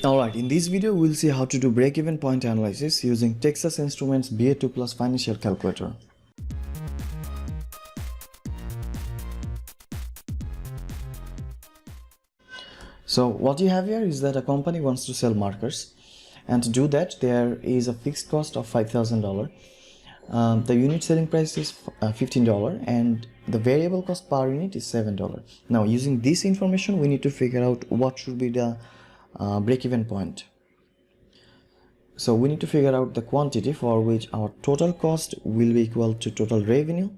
Alright, in this video we'll see how to do break-even point analysis using Texas Instruments BA2 Plus Financial Calculator. So what you have here is that a company wants to sell markers, and to do that there is a fixed cost of $5,000. The unit selling price is $15 and the variable cost per unit is $7. Now using this information we need to figure out what should be the break-even point. So we need to figure out the quantity for which our total cost will be equal to total revenue.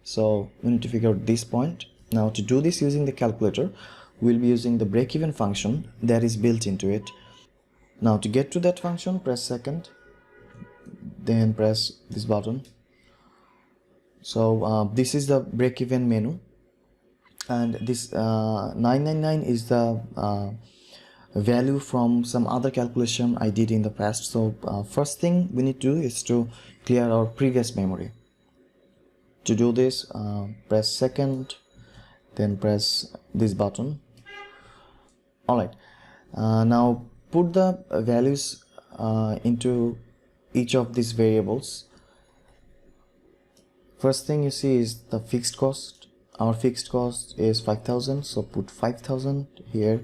So we need to figure out this point. Now to do this using the calculator, we'll be using the break-even function that is built into it. Now to get to that function, press second, then press this button. So this is the break-even menu, and this 999 is the value from some other calculation I did in the past. So first thing we need to do is to clear our previous memory. To do this, press second, then press this button. Alright, now put the values into each of these variables. First thing you see is the fixed cost. Our fixed cost is 5,000, so put 5,000 here.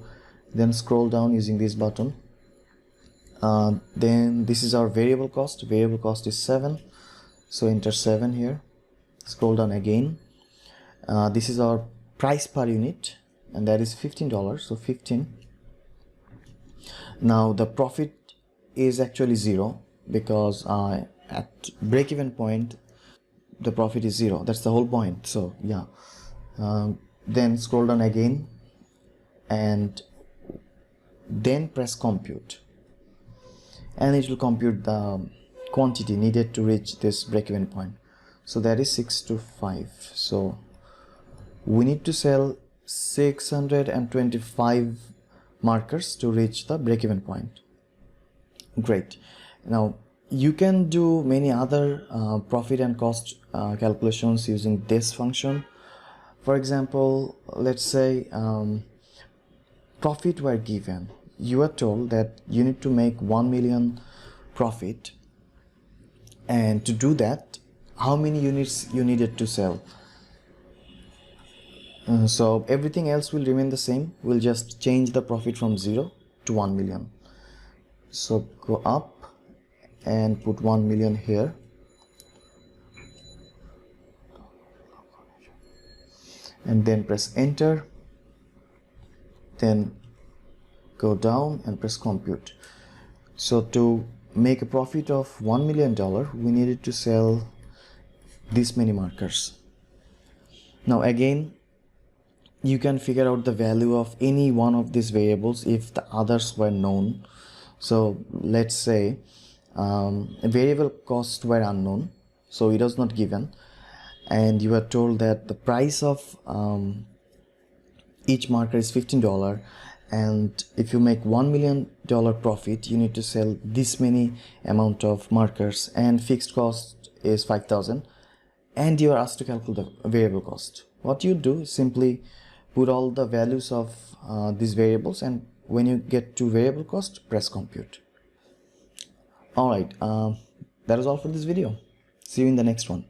Then scroll down using this button. Then this is our variable cost. Variable cost is 7, so enter 7 here. Scroll down again. This is our price per unit, and that is $15, so 15. Now the profit is actually 0 because at break-even point the profit is 0. That's the whole point. So yeah, then scroll down again and then press compute, and it will compute the quantity needed to reach this break-even point. So that is 6 to 5. So we need to sell 625 markers to reach the break-even point. Great. Now you can do many other profit and cost calculations using this function. For example, let's say profit were given. You are told that you need to make 1 million profit, and to do that how many units you needed to sell. So everything else will remain the same. We'll just change the profit from 0 to 1 million. So go up and put 1 million here. And then press enter. Then go down and press compute. So to make a profit of $1 million, we needed to sell this many markers. Now again, you can figure out the value of any one of these variables if the others were known. So let's say variable costs were unknown, so it was not given, and you are told that the price of each marker is $15, and if you make $1 million profit, you need to sell this many amount of markers, and fixed cost is 5,000, and you are asked to calculate the variable cost. What you do is simply put all the values of these variables, and when you get to variable cost, press compute. Alright, that is all for this video. See you in the next one.